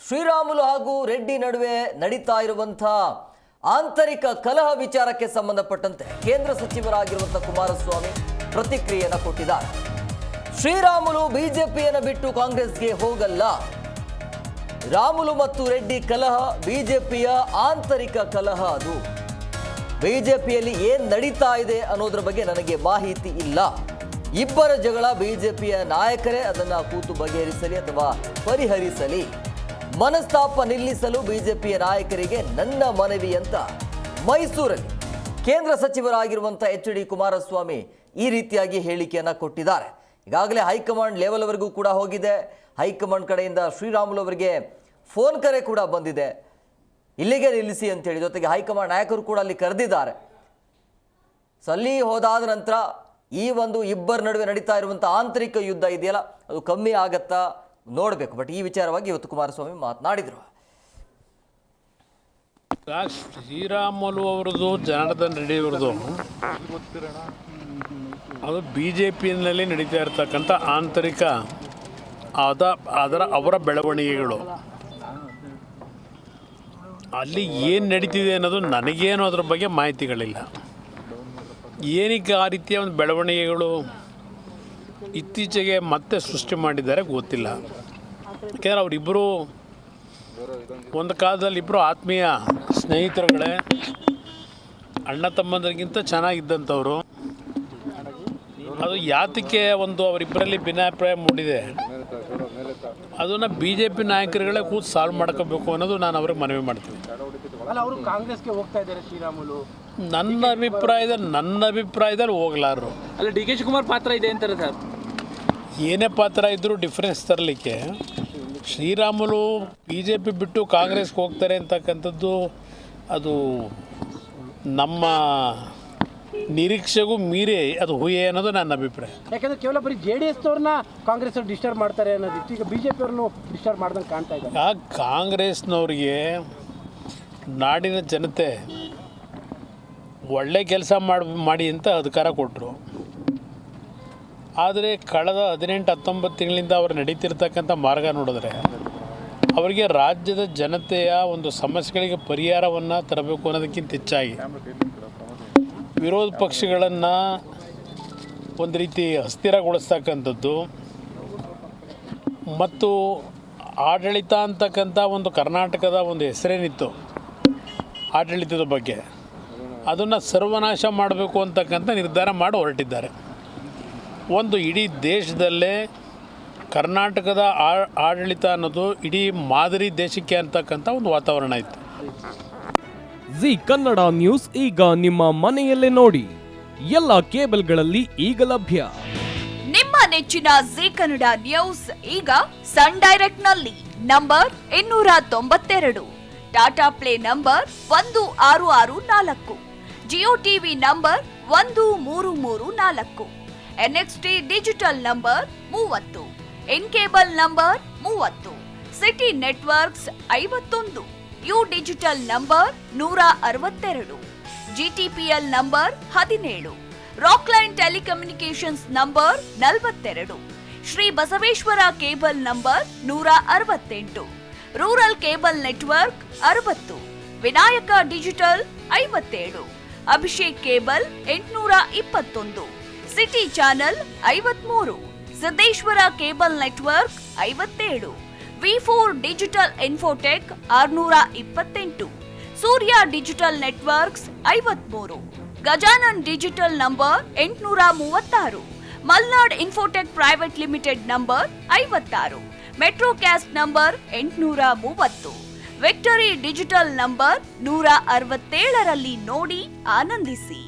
ಶ್ರೀರಾಮುಲು ಹಾಗೂ ರೆಡ್ಡಿ ನಡುವೆ ನಡೀತಾ ಇರುವಂತಹ ಆಂತರಿಕ ಕಲಹ ವಿಚಾರಕ್ಕೆ ಸಂಬಂಧಪಟ್ಟಂತೆ ಕೇಂದ್ರ ಸಚಿವರಾಗಿರುವಂತಹ ಕುಮಾರಸ್ವಾಮಿ ಪ್ರತಿಕ್ರಿಯೆಯನ್ನು ಕೊಟ್ಟಿದ್ದಾರೆ. ಶ್ರೀರಾಮುಲು ಬಿಜೆಪಿಯನ್ನು ಬಿಟ್ಟು ಕಾಂಗ್ರೆಸ್ಗೆ ಹೋಗಲ್ಲ. ರಾಮುಲು ಮತ್ತು ರೆಡ್ಡಿ ಕಲಹ ಬಿಜೆಪಿಯ ಆಂತರಿಕ ಕಲಹ. ಅದು ಬಿಜೆಪಿಯಲ್ಲಿ ಏನು ನಡೀತಾ ಇದೆ ಅನ್ನೋದ್ರ ಬಗ್ಗೆ ನನಗೆ ಮಾಹಿತಿ ಇಲ್ಲ. ಇಬ್ಬರ ಜಗಳ ಬಿಜೆಪಿಯ ನಾಯಕರೇ ಅದನ್ನು ಕೂತು ಬಗೆಹರಿಸಲಿ ಅಥವಾ ಪರಿಹರಿಸಲಿ. ಮನಸ್ತಾಪ ನಿಲ್ಲಿಸಲು ಬಿಜೆಪಿಯ ನಾಯಕರಿಗೆ ನನ್ನ ಮನವಿ ಅಂತ ಮೈಸೂರಲ್ಲಿ ಕೇಂದ್ರ ಸಚಿವರಾಗಿರುವಂಥ ಎಚ್.ಡಿ. ಕುಮಾರಸ್ವಾಮಿ ಈ ರೀತಿಯಾಗಿ ಹೇಳಿಕೆಯನ್ನು ಕೊಟ್ಟಿದ್ದಾರೆ. ಈಗಾಗಲೇ ಹೈಕಮಾಂಡ್ ಲೆವೆಲ್ವರೆಗೂ ಕೂಡ ಹೋಗಿದೆ. ಹೈಕಮಾಂಡ್ ಕಡೆಯಿಂದ ಶ್ರೀರಾಮುಲು ಅವರಿಗೆ ಫೋನ್ ಕರೆ ಕೂಡ ಬಂದಿದೆ, ಇಲ್ಲಿಗೆ ನಿಲ್ಲಿಸಿ ಅಂತೇಳಿ. ಜೊತೆಗೆ ಹೈಕಮಾಂಡ್ ನಾಯಕರು ಕೂಡ ಅಲ್ಲಿ ಕರೆದಿದ್ದಾರೆ. ಸೊ ಅಲ್ಲಿ ಹೋದಾದ ನಂತರ ಈ ಒಂದು ಇಬ್ಬರ ನಡುವೆ ನಡೀತಾ ಇರುವಂಥ ಆಂತರಿಕ ಯುದ್ಧ ಇದೆಯಲ್ಲ, ಅದು ಕಮ್ಮಿ ಆಗತ್ತಾ ನೋಡಬೇಕು. ಬಟ್ ಈ ವಿಚಾರವಾಗಿ ಇವತ್ತು ಕುಮಾರಸ್ವಾಮಿ ಮಾತನಾಡಿದರು. ಶ್ರೀರಾಮುಲು ಅವರದು, ಜನಾರ್ದನ್ ರೆಡ್ಡಿ ಅವರದು ಅದು ಬಿ ಜೆ ಪಿಯಲ್ಲಿ ನಡೀತಾ ಇರ್ತಕ್ಕಂಥ ಆಂತರಿಕ ಅವರ ಬೆಳವಣಿಗೆಗಳು. ಅಲ್ಲಿ ಏನು ನಡೀತಿದೆ ಅನ್ನೋದು ನನಗೇನು ಅದ್ರ ಬಗ್ಗೆ ಮಾಹಿತಿಗಳಿಲ್ಲ. ಏನಕ್ಕೆ ಆ ರೀತಿಯ ಒಂದು ಬೆಳವಣಿಗೆಗಳು ಇತ್ತೀಚೆಗೆ ಮತ್ತೆ ಸೃಷ್ಟಿ ಮಾಡಿದ್ದಾರೆ ಗೊತ್ತಿಲ್ಲ. ಯಾಕೆಂದರೆ ಅವರಿಬ್ಬರು ಒಂದು ಕಾಲದಲ್ಲಿ ಇಬ್ಬರು ಆತ್ಮೀಯ ಸ್ನೇಹಿತರುಗಳೇ, ಅಣ್ಣ ತಮ್ಮಂದರಿಗಿಂತ ಚೆನ್ನಾಗಿದ್ದಂಥವ್ರು. ಅದು ಯಾತಕ್ಕೆ ಒಂದು ಅವರಿಬ್ಬರಲ್ಲಿ ಭಿನ್ನಾಭಿಪ್ರಾಯ ಮೂಡಿದೆ, ಅದನ್ನು ಬಿ ಜೆ ಪಿ ನಾಯಕರುಗಳೇ ಕೂತು ಸಾಲ್ವ್ ಮಾಡ್ಕೋಬೇಕು ಅನ್ನೋದು ನಾನು ಅವ್ರಿಗೆ ಮನವಿ ಮಾಡ್ತೀನಿ. ಅವರು ಕಾಂಗ್ರೆಸ್ಗೆ ಹೋಗ್ತಾ ಇದ್ದಾರೆ ಶ್ರೀರಾಮುಲು. ನನ್ನ ಅಭಿಪ್ರಾಯದಲ್ಲಿ ಹೋಗ್ಲಾರು. ಅಲ್ಲ, ಡಿ ಕೆ ಶಿವಕುಮಾರ್ ಪಾತ್ರ ಇದೆ ಅಂತಾರೆ ಸರ್. ಏನೇ ಪಾತ್ರ ಇದ್ದರೂ ಡಿಫ್ರೆನ್ಸ್ ತರಲಿಕ್ಕೆ ಶ್ರೀರಾಮುಲು ಬಿ ಜೆ ಪಿ ಬಿಟ್ಟು ಕಾಂಗ್ರೆಸ್ಗೆ ಹೋಗ್ತಾರೆ ಅಂತಕ್ಕಂಥದ್ದು ಅದು ನಮ್ಮ ನಿರೀಕ್ಷೆಗೂ ಮೀರಿ ಅದು ಹುಯೆ ಅನ್ನೋದು ನನ್ನ ಅಭಿಪ್ರಾಯ. ಯಾಕಂದರೆ ಕೇವಲ ಬರೀ ಜೆ ಡಿ ಎಸ್ ಅವ್ರನ್ನ ಕಾಂಗ್ರೆಸ್ ಅವ್ರು ಡಿಸ್ಟರ್ಬ್ ಮಾಡ್ತಾರೆ ಅನ್ನೋದಿತ್ತು. ಈಗ ಬಿ ಜೆ ಪಿ ಅವ್ರನ್ನು ಡಿಸ್ಟರ್ಬ್ ಮಾಡ್ದಂಗೆ ಕಾಣ್ತಾ ಇದ್ದಾರೆ. ಆ ಕಾಂಗ್ರೆಸ್ನವ್ರಿಗೆ ನಾಡಿನ ಜನತೆ ಒಳ್ಳೆ ಕೆಲಸ ಮಾಡಿ ಅಂತ ಅಧಿಕಾರ ಕೊಟ್ಟರು. ಆದರೆ ಕಳೆದ 18-19 ತಿಂಗಳಿಂದ ಅವರು ನಡೀತಿರ್ತಕ್ಕಂಥ ಮಾರ್ಗ ನೋಡಿದ್ರೆ ಅವರಿಗೆ ರಾಜ್ಯದ ಜನತೆಯ ಒಂದು ಸಮಸ್ಯೆಗಳಿಗೆ ಪರಿಹಾರವನ್ನು ತರಬೇಕು ಅನ್ನೋದಕ್ಕಿಂತ ಹೆಚ್ಚಾಗಿ ವಿರೋಧ ಪಕ್ಷಗಳನ್ನು ಒಂದು ರೀತಿ ಅಸ್ಥಿರಗೊಳಿಸ್ತಕ್ಕಂಥದ್ದು ಮತ್ತು ಆಡಳಿತ ಅಂತಕ್ಕಂಥ ಒಂದು ಕರ್ನಾಟಕದ ಒಂದು ಹೆಸರೇನಿತ್ತು ಆಡಳಿತದ ಬಗ್ಗೆ, ಅದನ್ನು ಸರ್ವನಾಶ ಮಾಡಬೇಕು ಅಂತಕ್ಕಂಥ ನಿರ್ಧಾರ ಮಾಡಿ ಹೊರಟಿದ್ದಾರೆ. ಒಂದು ಇಡೀ ದೇಶದಲ್ಲೇ ಕರ್ನಾಟಕದ ಆಡಳಿತ ಅನ್ನೋದು ಇಡೀ ಮಾದರಿ ದೇಶಕ್ಕೆ ಅಂತಕ್ಕಂಥ ಒಂದು ವಾತಾವರಣ ಇತ್ತು. ಜಿ ಕನ್ನಡ ನ್ಯೂಸ್ ಈಗ ನಿಮ್ಮ ಮನೆಯಲ್ಲೇ ನೋಡಿ. ಎಲ್ಲ ಕೇಬಲ್ಗಳಲ್ಲಿ ಈಗ ಲಭ್ಯ. ನಿಮ್ಮ ನೆಚ್ಚಿನ ಜಿ ಕನ್ನಡ ನ್ಯೂಸ್ ಈಗ ಸನ್ ಡೈರೆಕ್ಟ್ ನಲ್ಲಿ number 292, Tata Play number 1664, Jio TV number 1334, NXT digital number 30, N cable number 30, city networks 51, U digital number 162, GTPL number 17, Rockline telecommunications number 42, Shri Basaveshwara cable number 168, rural cable network 60, Vinayaka digital 57, Abhishek cable 821, city channel 53, Siddeshwara cable network 57, ವಿ4 digital infotech 628, Surya digital networks 53, Gajanan digital number 836, Malnad infotech private limited number 56, Metrocast number 830, victory digital number 167ರಲ್ಲಿ ನೋಡಿ ಆನಂದಿಸಿ.